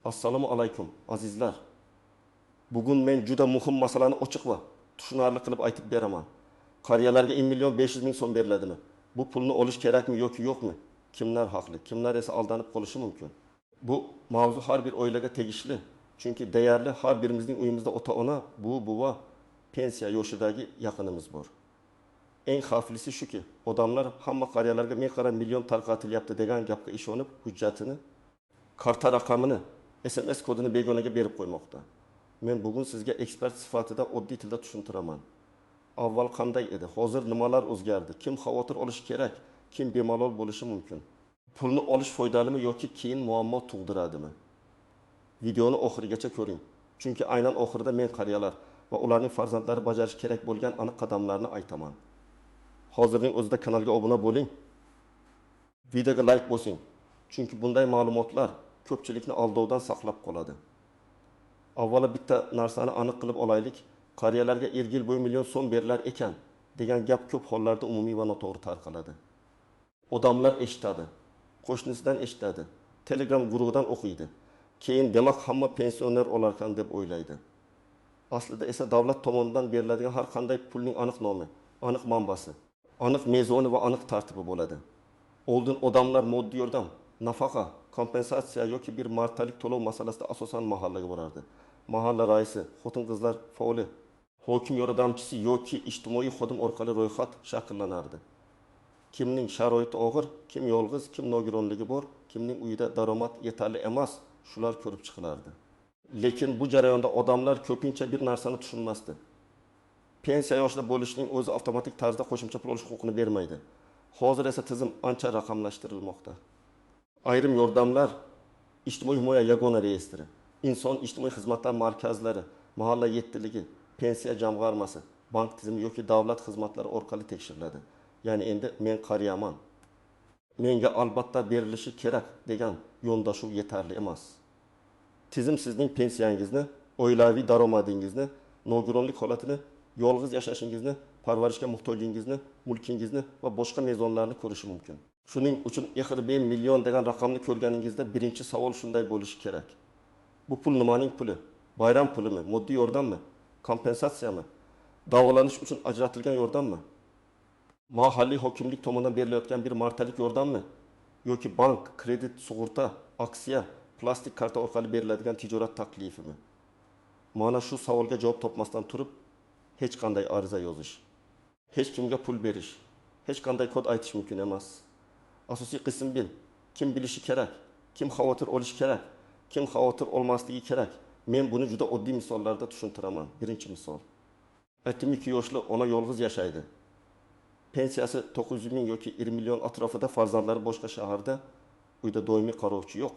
Assalomu alaykum azizlar. Bugun men juda muhim masalani ochiq va tushunarli qilib aytib beraman. Qariyalarga 1 million 500 ming so'm beriladimi? Bu pulni olish kerakmi yoki yo'qmi? Kimlar haqli, kimlar esa aldanib qolishi mumkin? Bu mavzu har bir oilaga tegishli. Chunki deyarli har birimizning uyimizda ota-ona, buva, pensiya yoshidagi yaqinimiz bor. Eng xavflisi shuki, odamlar hamma qariyalarga men qara million tarqatilyapti degan gapga ishonib, hujjatini, karta raqamini, SMS kodini begonaga berib qo'ymoqda. Men bugun sizga ekspert sifatida oddiy tilda tushuntiraman. Avval qanday edi, hozir nimalar o'zgardi, kim xavotir olishi kerak, kim bemalol bo'lishi mumkin. Pulni olish foydalimi yoki keyin muammo tug'diradimi? Videoni oxirigacha ko'ring. Chunki aynan oxirida men qariyalar va ularning farzandlari bajarishi kerak bo'lgan aniq qadamlarni aytaman. Hozirning o'zida kanalga obuna bo'ling. Videoga like bosing. Chunki bunday ma'lumotlar ko'pchilikni aldovdan saqlab qoladi. Avvalo bitta narsani aniq qilib olaylik. Qariyalarga 1 yil bo'yi million so'm berilar ekan degan gap ko'p hollarda umumiy va noto'g'ri tarqaladi. Odamlar eshitadi, qo'shnisidan eshitadi, Telegram guruhidan o'qiydi. Keyin demak hamma pensioner olarkan deb o'ylaydi. Aslida esa davlat tomonidan beriladigan har qanday pulning aniq nomi, aniq manbasi, aniq mezoni va aniq tartibi bo'ladi. Oldin odamlar moddiy yordam, nafaqa, kompensatsiya yoki bir martalik to'lov masalasida asosan mahallaga borardi. Mahalla raisi, xotin-qizlar faoli, hokim yordamchisi yoki ijtimoiy xodim orqali ro'yxat shakllanardi. Kimning sharoiti og'ir, kim yolg'iz, kim nogironligi bor, kimning uyida daromad yetarli emas, shular ko'rib chiqilardi. Lekin bu jarayonda odamlar ko'pincha bir narsani tushunmasdi. Pensiya yoshida bo'lishning o'zi avtomatik tarzda qo'shimcha pul olish huquqini bermaydi. Hozir esa tizim ancha raqamlashtirilmoqda. Ayrim yordamlar, ijtimoiy himoya yagona reyestri, inson ijtimoiy xizmatlar markazlari, mahalla yettiligi, pensiya jamg'armasi, bank tizimi yoki davlat xizmatlari orqali tekshiriladi. Ya'ni endi men qariyaman, menga albatta berilishi kerak degan yondashuv yetarli emas. Tizim sizning pensiyangizni, oilaviy daromadingizni, nogironlik holatini, yolg'iz yashashingizni, parvarishga muhtojligingizni, mulkingizni va boshqa mezonlarni ko'rishi mumkin. Shuning uchun 1 million degan raqamni ko'rganingizda birinchi savol shunday bo'lishi kerak. Bu pul nimaning puli? Bayram pulimi, moddiy yordammi, kompensatsiyami, davolanish uchun ajratilgan yordammi? Mahalliy hokimlik tomonidan berilayotgan bir martalik yordammi yoki bank, kredit, sug'urta, aksiya, plastik karta orqali beriladigan tijorat taklifimi? Mana shu savolga javob topmasdan turib, hech qanday ariza yozish, hech kimga pul berish, hech qanday kod aytish mumkin emas. Asosiy qism bil, kim bilishi kerak, kim xavotir olishi kerak, kim xavotir olmasligi kerak. Men buni juda oddiy misollarda tushuntiraman. Birinchi misol. 2 yoshli ona yolg'iz yashaydi. Pensiyasi 900 ming yoki 1 million atrofida, farzandlari boshqa shaharda, uyda doimiy qarovchi yo'q.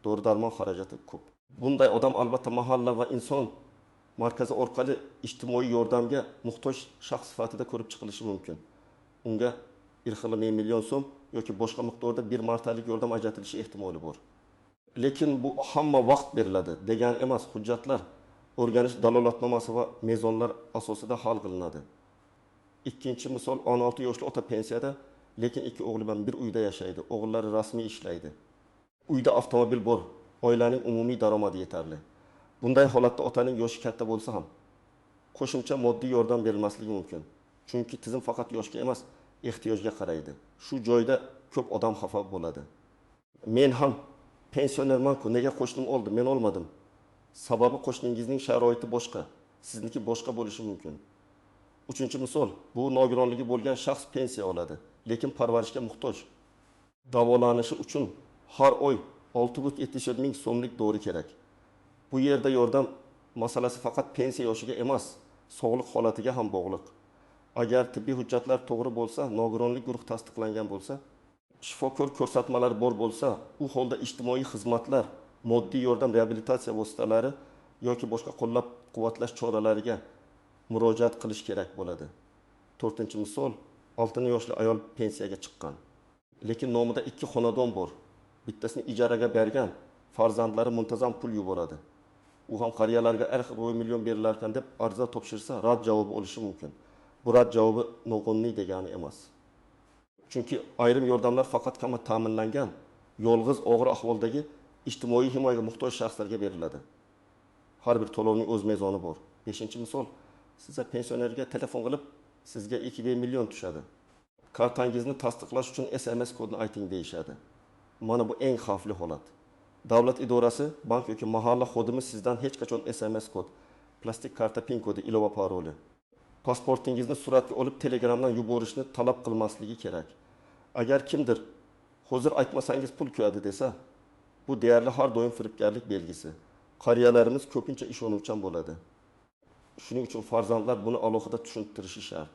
Dori-darmon xarajati ko'p. Bunday odam albatta mahalla va inson markazi orqali ijtimoiy yordamga muhtoj shaxs sifatida ko'rib chiqilishi mumkin. Unga 1 million so'm yoki boshqa miqdorda bir martalik yordam ajratilishi ehtimoli bor. Lekin bu hamma vaqt beriladi degan emas. Hujjatlar, o'rganish dalolatnomasi va mezonlar asosida hal qilinadi. Ikkinchi misol, 16 yoshli ota pensiyada, lekin 2 o'g'li bilan bir uyda yashaydi. O'g'illari rasmiy ishlaydi. Uyda avtomobil bor, oilaning umumiy daromadi yetarli. Bunday holatda otaning yoshi katta bo'lsa ham qo'shimcha moddiy yordam berilmasligi mumkin. Chunki tizim faqat yoshga emas, ehtiyojga qaraydi. Shu joyda ko'p odam xafa bo'ladi. Men ham pensionerman-ku, nega qo'shnim oldi, men olmadim? Sababi qo'shningizning sharoiti boshqa, sizniki boshqa bo'lishi mumkin. Uchinchi misol, bu nogironligi bo'lgan shaxs pensiya oladi, lekin parvarishga muhtoj. Davolanishi uchun har oy 6,7 ming so'mlik dori kerak. Bu yerda yordam masalasi faqat pensiya yoshiga emas, sog'liq holatiga ham bog'liq. Agar tibbiy hujjatlar to'g'ri bo'lsa, nogironlik guruhi tasdiqlangan bo'lsa, shifokor ko'rsatmalar bor bo'lsa, u holda ijtimoiy xizmatlar, moddiy yordam, reabilitatsiya vositalari yoki boshqa qo'llab-quvvatlash choralariga murojaat qilish kerak bo'ladi. 4-misol, 6 yoshli ayol pensiyaga chiqqan. Lekin nomida 2 xonadon bor. Bittasini ijaraga bergan, farzandlari muntazam pul yuboradi. U ham qariyalarga 1 million berilar ekan deb ariza topshirsa, rad javobi olishi mumkin. Bu rad javobi noqonuniy degani emas. Chunki ayrim yordamlar faqat ta'minlangan, yolg'iz og'ir ahvoldagi ijtimoiy himoyaga muhtoj shaxslarga beriladi. Har bir to'lovning o'z mezoni bor. 5-misol, sizga pensionerga telefon qilib, sizga 2 million tushadi. Kartangizni tasdiqlash uchun SMS kodini ayting deyishadi. Mana bu eng xavfli holat. Davlat idorasi, bank yoki mahalla xodimi sizdan hech qachon SMS kod, plastik karta pin kodi, ilova paroli, pasportingizni suratga olib Telegramdan yuborishni talab qilmasligi kerak. Agar kimdir hozir aytmasangiz pul ko'yadi desa, bu deyarli har doim firibgarlik belgisi. Qariyalarimiz ko'pincha ishonuvchan bo'ladi. Shuning uchun farzandlar buni alohida tushuntirishi shart.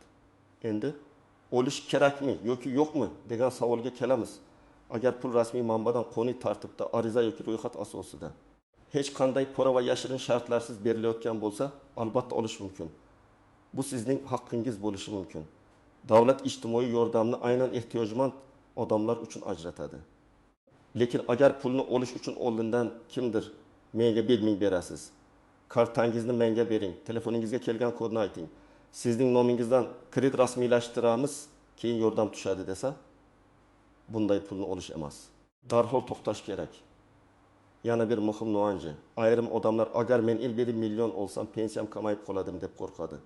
Endi o'lish kerakmi yoki yo'qmi degan savolga kelamiz. Agar pul rasmiy manbadan qonuniy tartibda ariza yoki ro'yxat asosida hech qanday pora va yashirin shartlarsiz berilayotgan bo'lsa, albatta olish mumkin. Bu sizning haqqingiz bo'lishi mumkin. Davlat ijtimoiy yordamni aynan ehtiyojmand odamlar uchun ajratadi. Lekin agar pulni olish uchun oldindan kimdir menga 1000 berasiz, kartangizni menga bering, telefoningizga kelgan kodni ayting, sizning nomingizdan kredit rasmiylashtiramiz, keyin yordam tushadi desa, bunday pulni olish emas. Darhol to'xtash kerak. Yana bir muhim nuansa. Ayrim odamlar agar men 1 million olsam pensiyam kamayib qoladim deb qo'rqadi.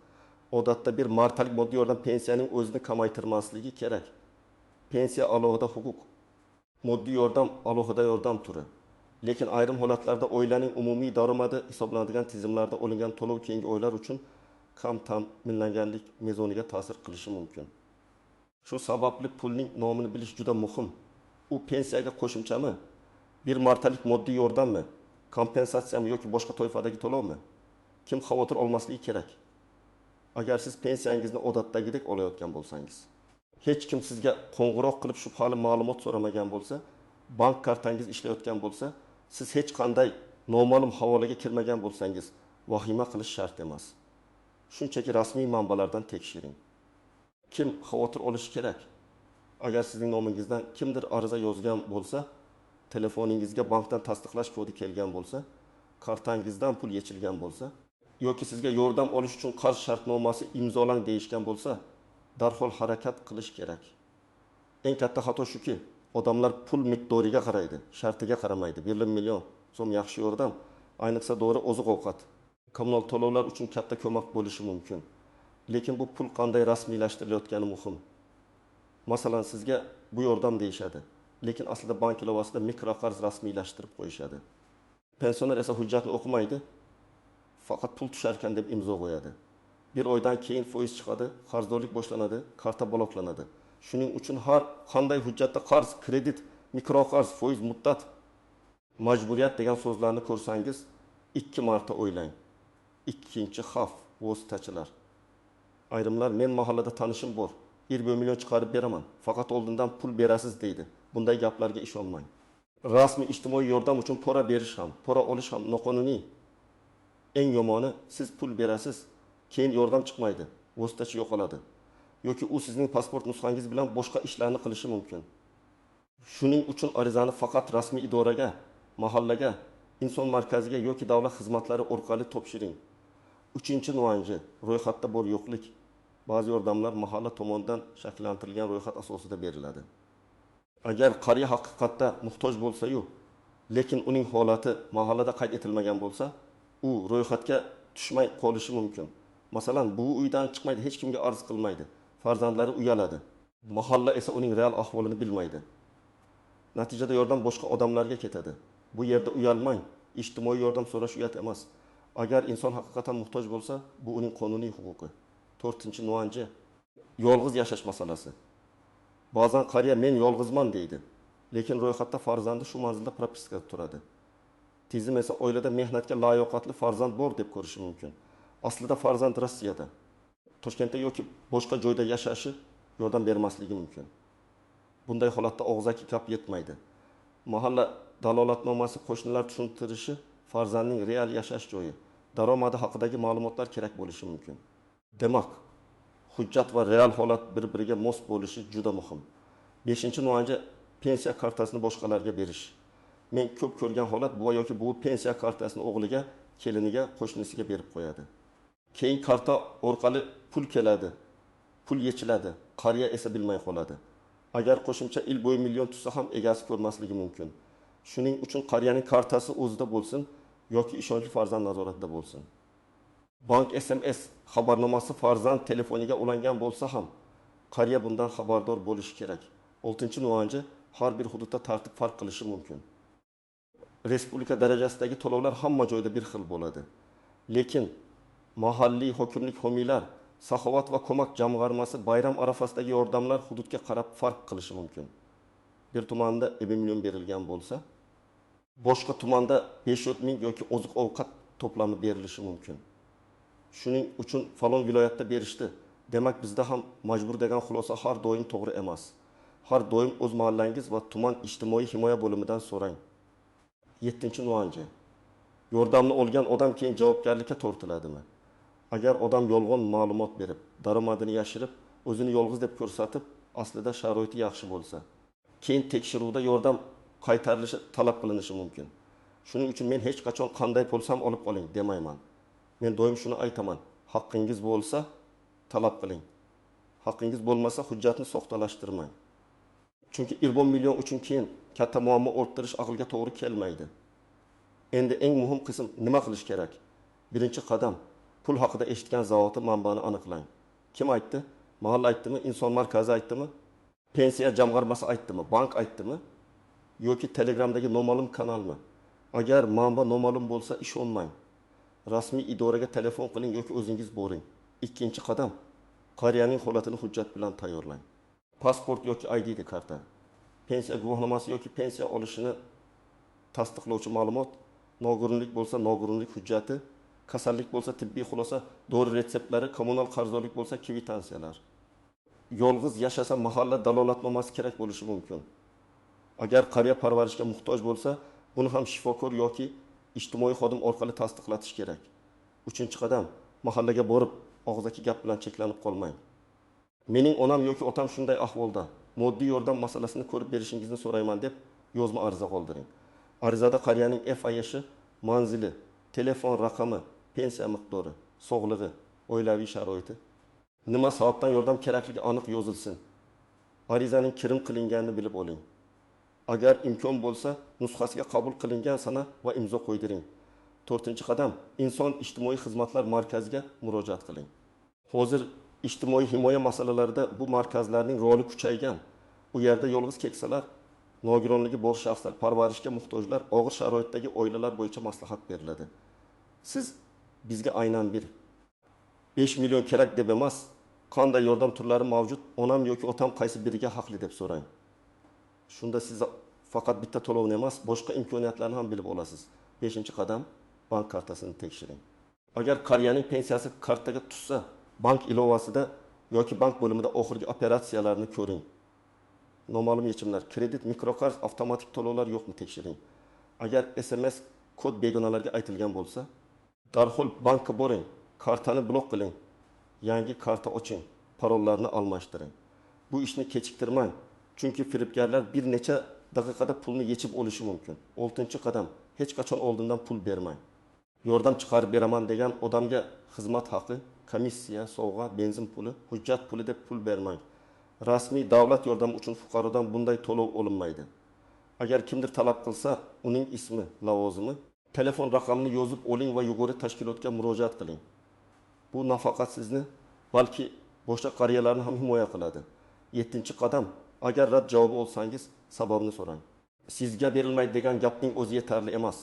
Odatda bir martalik moddiy yordam pensiyaning o'zini kamaytirmasligi kerak. Pensiya alohida huquq, moddiy yordam alohida yordam turi. Lekin ayrim holatlarda oilaning umumiy daromadi hisoblanadigan tizimlarda olingan to'lov keyingi oylar uchun kam ta'minlanganlik mezoniga ta'sir qilishi mumkin. Shu sababli pulning nomini bilish juda muhim. U pensiyaga qo'shimchami? Bir martalik moddiy yordammi? Kompensatsiyami yoki boshqa toifadagi to'lovmi? Kim xavotir olmasligi kerak? Agar siz pensiyangizni odatdagidek olayotgan bo'lsangiz, hech kim sizga qo'ng'iroq qilib shubhali ma'lumot so'ramagan bo'lsa, bank kartangiz ishlayotgan bo'lsa, siz hech qanday noma'lum havolaga kirmagan bo'lsangiz, vahima qilish shart emas. Shunchaki rasmiy manbalardan tekshiring. Kim xavotir olishi kerak? Agar sizning nomingizdan kimdir ariza yozgan bo'lsa, telefoningizga bankdan tasdiqlash kodi kelgan bo'lsa, kartangizdan pul yechilgan bo'lsa, yoki sizga yordam olish uchun qarz shartnomasi imzolang deyishgan bo'lsa, darhol harakat qilish kerak. Eng katta xato shuki, odamlar pul miqdoriga qaraydi, shartiga qaramaydi. 1 million so'm yaxshi yordam, ayniqsa dori, oziq-ovqat, kommunal to'lovlar uchun katta ko'mak bo'lishi mumkin. Lekin bu pul qanday rasmiylashtirilayotgani muhim. Masalan, sizga bu yordam deyishadi, lekin aslida bank ilovasida mikroqarz rasmiylashtirib qo'yishadi. Pensioner esa hujjatni o'qimaydi, faqat pul tushar ekan deb imzo qo'yadi. Bir oydan keyin foiz chiqadi, qarzdorlik boshlanadi, karta bloklanadi. Shuning uchun har qanday hujjatda qarz, kredit, mikroqarz, foiz, muddat, majburiyat degan so'zlarni ko'rsangiz, 2 marta o'ylang. Ikkinchi xavf, vositachilar. Ayrimlar men mahallada tanishim bor, 1 million chiqarib beraman, faqat oldindan pul berasiz deydi. Bunday gaplarga ishonmang. Rasmiy ijtimoiy yordam uchun pora berish ham, pora olish ham noqonuniy. Eng yomoni, siz pul berasiz, keyin yordam chiqmaydi, vositachi yo'qoladi. Yoki u sizning pasport nusxangiz bilan boshqa ishlarni qilishi mumkin. Shuning uchun arizani faqat rasmiy idoraga, mahallaga, inson markaziga yoki davlat xizmatlari orqali topshiring. 3-nuansa, ro'yxatda bor yo'qlik. Ba'zi yordamlar mahalla tomonidan shakllantirilgan ro'yxat asosida beriladi. Agar qariya haqiqatda muhtoj bo'lsa-yu, lekin uning holati mahallada qayd etilmagan bo'lsa, u ro'yxatga tushmay qolishi mumkin. Masalan, bu uydan chiqmaydi, hech kimga arz qilmaydi. Farzandlari uyaladi. Mahalla esa uning real ahvolini bilmaydi. Natijada yordam boshqa odamlarga ketadi. Bu yerda uyalmang. Ijtimoiy yordam so'rash uyat emas. Agar inson haqiqatan muhtoj bo'lsa, bu uning qonuniy huquqi. 4-nuansa, yolg'iz yashash masalasi. Ba'zan qariya men yolg'izman deydi, lekin ro'yxatda farzandi shu manzilda propiskada turadi. Tizim esa oilada mehnatga layoqatli farzand bor deb ko'rishi mumkin. Aslida farzand Rossiyada, Toshkentda yoki boshqa joyda yashashi yordam bermasligi mumkin. Bunday holatda og'zaki gap yetmaydi. Mahalla dalolatnomasi, qo'shnilar tushuntirishi, farzandning real yashash joyi, daromadi haqidagi ma'lumotlar kerak bo'lishi mumkin. Demak, hujjat va real holat bir-biriga mos bo'lishi juda muhim. 5-nuansa, pensiya kartasini boshqalarga berish. Men ko'p ko'rgan holat, bu yoki bu pensiya kartasini o'g'liga, keliniga, qo'shnisiga berib qo'yadi. Keyin karta orqali pul keladi, pul yechiladi, qariya esa bilmay qoladi. Agar qo'shimcha yil bo'yi million tushsa ham egasi ko'rmasligi mumkin. Shuning uchun qariyaning kartasi o'zida bo'lsin yoki ishonchli farzand nazoratida bo'lsin. Bank SMS xabarnomasi farzand telefoniga ulangan bo'lsa ham qariya bundan xabardor bo'lishi kerak. 6-nuvonchi har bir hududda tartib farq qilishi mumkin. Respublika darajasidagi to'lovlar hamma joyda bir xil bo'ladi. Lekin mahalliy hokimlik homiylar, saxovat va ko'mak jamg'armasi bayram arafasidagi yordamlar hududga qarab farq qilishi mumkin. Bir tumanda 1 million berilgan bo'lsa, boshqa tumanda 5-4 ming yoki oziq-ovqat to'plami berilishi mumkin. Shuning uchun falon viloyatda berishdi. Demak, bizda ham majbur degan xulosa har doim to'g'ri emas. Har doim o'z mahallangiz va tuman ijtimoiy himoya bo'limidan so'rang. 7-nuvonchi. Yordamni olgan odam keyin javobgarlikka tortiladimi? Agar odam yolg'on ma'lumot berib, daromadini yashirib, o'zini yolg'iz deb ko'rsatib, aslida sharoiti yaxshi bo'lsa, keyin tekshiruvda yordam qaytarilishi talab qilinishi mumkin. Shuning uchun men hech qachon qanday bo'lsam olib qoling demayman. Men doim shuni aytaman. Haqqingiz bo'lsa talab qiling. Haqqingiz bo'lmasa hujjatni soxtalashtirmang. Chunki 20 million uchun keyin katta muammo o'rtirish aqlga to'g'ri kelmaydi. Endi eng muhim qism nima qilish kerak? Birinchi qadam pul haqida eshitgan zavodi manbani aniqlang. Kim aytdi? Mahalla aytdimi? Inson markazi aytdimi? Pensiya jamg'armasi aytdimi? Bank aytdimi? Yoki Telegramdagi noma'lum kanalmi? Agar manba noma'lum bo'lsa ishonmang. Rasmiy idoraga telefon qiling yoki o'zingiz boring. Ikkinchi qadam qariyaning holatini hujjat bilan tayyorlang. Pasport yoki ID karta, pensiya guvohnomasi yoki pensiya olishini tasdiqlovchi ma'lumot, nogironlik bo'lsa nogironlik hujjati, kasallik bo'lsa tibbiy xulosa, dori retseptlari, kommunal qarzdorlik bo'lsa kvitansiyalar. Yolg'iz yashasa mahalla dalolatnomasi kerak bo'lishi mumkin. Agar qariya parvarishga muhtoj bo'lsa, buni ham shifokor yoki ijtimoiy xodim orqali tasdiqlatish kerak. 3-qadam mahallaga borib og'zaki gap bilan cheklanib qolmang. Mening onam yoki otam shunday ahvolda, moddiy yordam masalasini ko'rib berishingizni so'rayman deb yozma ariza qoldiring. Arizada qariyaning FIShi, manzili, telefon raqami, pensiya miqdori, sog'lig'i, oilaviy sharoiti, nima sababdan yordam kerakligi aniq yozilsin. Arizaning kirim qilinganini bilib oling. Agar imkon bo'lsa, nusxasiga qabul qilingan sana va imzo qo'ydiring. 4-qadam inson ijtimoiy xizmatlar markaziga murojaat qiling. Hozir ijtimoiy himoya masalalarida bu markazlarning roli kuchaygan. U yerda yolg'iz keksalar, nogironligi bor shaxslar, parvarishga muhtojlar, og'ir sharoitdagi oilalar bo'yicha maslahat beriladi. Siz bizga aynan 5 million kerak deb emas, qanday yordam turlari mavjud, onam yoki otam qaysi biriga haqli deb so'rang. Shunda siz faqat bitta to'lovni emas, boshqa imkoniyatlarni ham bilib olasiz. 5-qadam bank kartasini tekshiring. Agar qariyaning pensiyasi kartaga tushsa, bank ilovasida yoki bank bo'limida oxirgi operatsiyalarni ko'ring. Noma'lum yechimlar, kredit, mikroqarz, avtomatik to'lovlar yo'qmi tekshiring. Agar SMS kod begonalarga aytilgan bo'lsa, darhol bankka boring, kartani blok qiling, yangi karta oching, parollarni almashtiring. Bu ishni kechiktirmang, chunki firibgarlar bir necha daqiqada pulni yechib olishi mumkin. 6-qadam hech qachon oldindan pul bermang. Yordam chiqarib beraman degan odamga xizmat haqi, komissiya, sovg'a, benzin puli, hujjat puli deb pul bermang. Rasmiy davlat yordami uchun fuqarodan bunday to'lov olinmaydi. Agar kimdir talab qilsa, uning ismi, lavozimi, telefon raqamini yozib oling va yuqori tashkilotga murojaat qiling. Bu nafaqat sizni, balki boshqa qariyalarni ham himoya qiladi. 7-qadam, agar rad javobi olsangiz, sababini so'rang. Sizga berilmaydi degan gapning o'zi yetarli emas.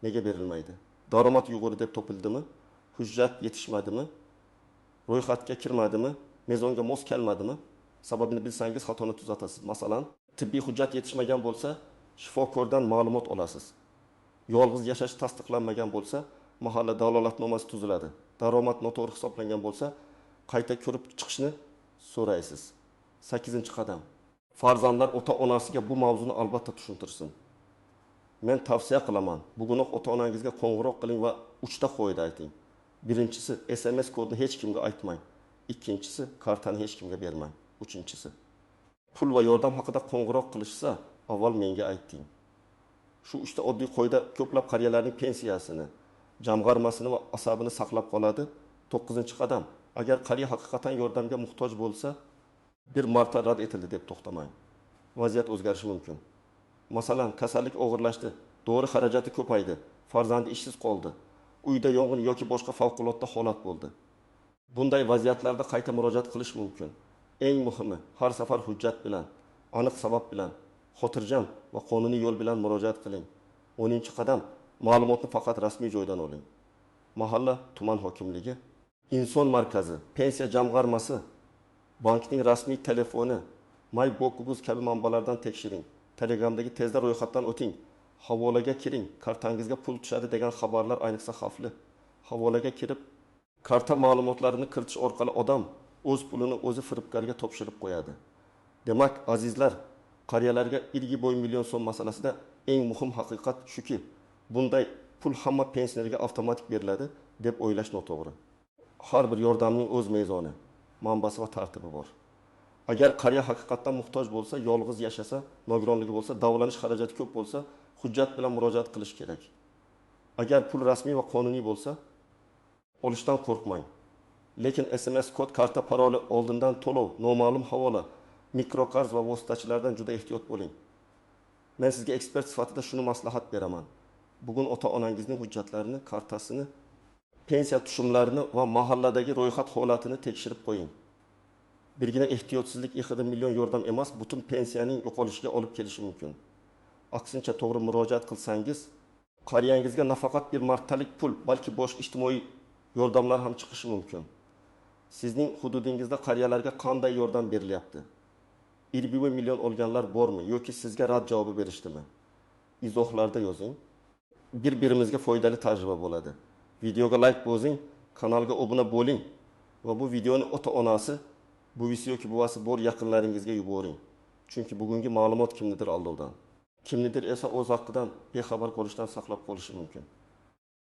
Nega berilmaydi? Daromad yuqori deb topildimi? Hujjat yetishmadimi? Ro'yxatga kirmadimi? Mezonga mos kelmadimi? Sababini bilsangiz xatoni tuzatasiz. Masalan, tibbiy hujjat yetishmagan bo'lsa, shifokordan ma'lumot olasiz. Yolg'iz yashash tasdiqlanmagan bo'lsa, mahalla dalolatnomasi tuziladi. Daromad noto'g'ri hisoblangan bo'lsa, qayta ko'rib chiqishni so'raysiz. 8-qadam. Farzandlar ota-onasiga bu mavzuni albatta tushuntirsin. Men tavsiya qilaman. Bugunoq ota-onangizga qo'ng'iroq qiling va 3ta qo'yida ayting. Birinchisi, SMS kodni hech kimga aytmang. Ikkinchisi, kartani hech kimga bermang. Uchinchisi, pul va yordam haqida qo'ng'iroq qilishsa, avval menga ayting. Shu 3ta oddiy qo'yda ko'plab qariyalarning pensiyasini, jamg'armasini va asabini saqlab qoladi. 9-qadam. Agar qariya haqiqatan yordamga muhtoj bo'lsa, bir marta rad etildi deb to'xtamang. Vaziyat o'zgarishi mumkin. masalan, kasallik og'irlashdi, dori xarajati ko'paydi, farzandi ishsiz qoldi, uyda yong'in yoki boshqa favqulodda holat bo'ldi. Bunday vaziyatlarda qayta murojaat qilish mumkin. Eng muhimi, har safar hujjat bilan, aniq sabab bilan, xotirjam va qonuniy yo'l bilan murojaat qiling. 10-qadam, ma'lumotni faqat rasmiy joydan oling. Mahalla tuman hokimligi, inson markazi, pensiya jamg'armasi, bankning rasmiy telefoni, MyBookBuz kabi manbalardan tekshiring. Telegramdagi tezda ro'yxatdan o'ting. Havolaga kiring. Kartangizga pul tushadi degan xabarlar ayniqsa xavfli. Havolaga kirib, karta ma'lumotlarini kiritish orqali odam o'z pulini o'zi firibgarga topshirib qo'yadi. Demak, azizlar, qariyalarga ilgi bo'y million so'm masalasida eng muhim haqiqat shuki, bunday pul hamma pensionerga avtomatik beriladi deb o'ylash noto'g'ri. Har bir yordamning o'z mezoni, manbasi va tartibi bor. Agar qariya haqiqatdan muhtoj bo'lsa, yolg'iz yashasa, nogironligi bo'lsa, davolanish xarajati ko'p bo'lsa, hujjat bilan murojaat qilish kerak. Agar pul rasmiy va qonuniy bo'lsa, olishdan qo'rqmang. Lekin SMS kod, karta paroli, oldindan to'lov, noma'lum havola, mikroqarz va vositachilardan juda ehtiyot bo'ling. Men sizga ekspert sifatida shuni maslahat beraman. Bugun ota-onangizning hujjatlarini, kartasini, pensiya tushumlarini va mahalladagi ro'yxat holatini tekshirib qo'ying. Birgina ehtiyotsizlik yig'ida million yordam emas, butun pensiyaning yo'qolishiga olib kelishi mumkin. Aksincha, to'g'ri murojaat qilsangiz, qariyangizga nafaqat bir martalik pul, balki boshqa ijtimoiy yordamlar ham chiqishi mumkin. Sizning hududingizda qariyalarga qanday yordam berilyapti? 20 million olganlar bormi yoki sizga rad javobi berishdimi? Izohlarda yozing. Bir-birimizga foydali tajriba bo'ladi. Videoga like bosing, kanalga obuna bo'ling va bu videoni ota-onasi, buvisi yoki buvasi bor yaqinlaringizga yuboring. Chunki bugungi ma'lumot kimnidir aldovdan, kimnidir esa o'z haqidan bexabar qolishdan saqlab qolishi mumkin.